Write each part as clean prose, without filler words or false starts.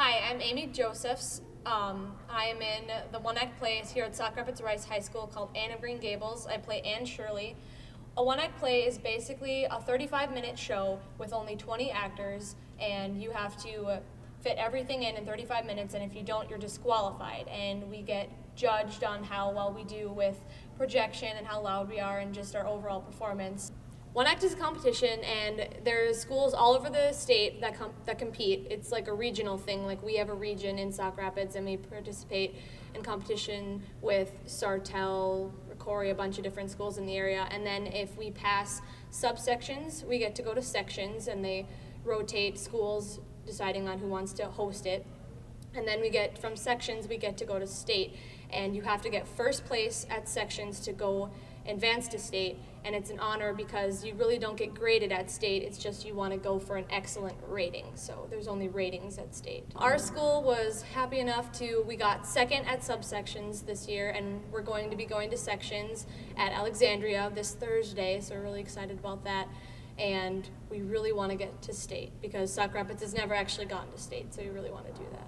Hi, I'm Aimee Josephs. I am in the One-Act play here at Sauk Rapids-Rice High School called Anne of Green Gables. I play Anne Shirley. A One-Act play is basically a 35-minute show with only 20 actors, and you have to fit everything in 35 minutes, and if you don't, you're disqualified. And we get judged on how well we do with projection and how loud we are and just our overall performance. One-Act is a competition, and there's schools all over the state that compete. It's like a regional thing. Like, we have a region in Sauk Rapids, and we participate in competition with Sartell, Corey, a bunch of different schools in the area. And then if we pass subsections, we get to go to sections, and they rotate schools deciding on who wants to host it. And then from sections, we get to go to state. And you have to get first place at sections to go advance to state, and it's an honor because you really don't get graded at state. It's just you want to go for an excellent rating, so there's only ratings at state. Our school was happy enough we got second at subsections this year, and we're going to be going to sections at Alexandria this Thursday, so we're really excited about that. And we really want to get to state because Sauk Rapids has never actually gotten to state, so we really want to do that.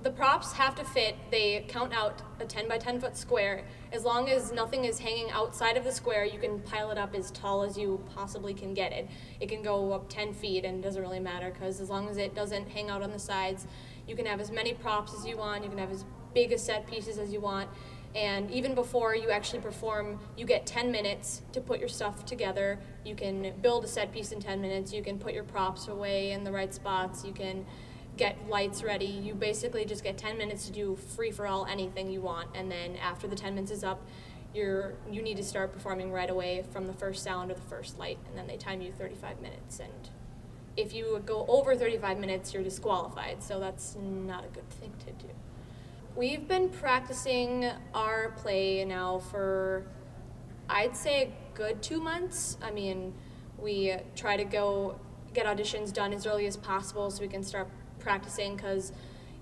The props have to fit. They count out a 10 by 10 foot square. As long as nothing is hanging outside of the square, you can pile it up as tall as you possibly can get it. It can go up 10 feet and it doesn't really matter because as long as it doesn't hang out on the sides, you can have as many props as you want. You can have as big a set pieces as you want. And even before you actually perform, you get 10 minutes to put your stuff together. You can build a set piece in 10 minutes. You can put your props away in the right spots. You can get lights ready. You basically just get 10 minutes to do free-for-all anything you want, and then after the 10 minutes is up, you need to start performing right away from the first sound or the first light, and then they time you 35 minutes. And if you go over 35 minutes, you're disqualified, so that's not a good thing to do. We've been practicing our play now for, I'd say, a good 2 months. I mean, we try to get auditions done as early as possible so we can start practicing, because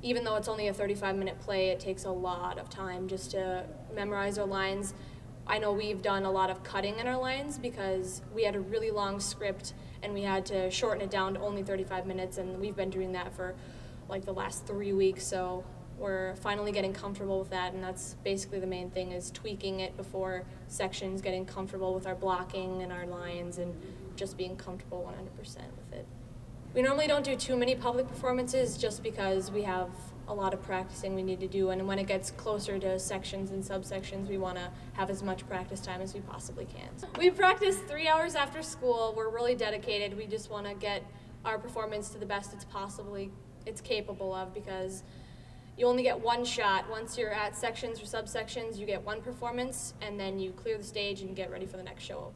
even though it's only a 35-minute play, it takes a lot of time just to memorize our lines. I know we've done a lot of cutting in our lines because we had a really long script and we had to shorten it down to only 35 minutes, and we've been doing that for like the last 3 weeks, so we're finally getting comfortable with that, and that's basically the main thing, is tweaking it before sections, getting comfortable with our blocking and our lines, and just being comfortable 100% with it. We normally don't do too many public performances just because we have a lot of practicing we need to do, and when it gets closer to sections and subsections, we want to have as much practice time as we possibly can. We practice 3 hours after school. We're really dedicated. We just want to get our performance to the best it's capable of, because you only get one shot. Once you're at sections or subsections, you get one performance, and then you clear the stage and get ready for the next show.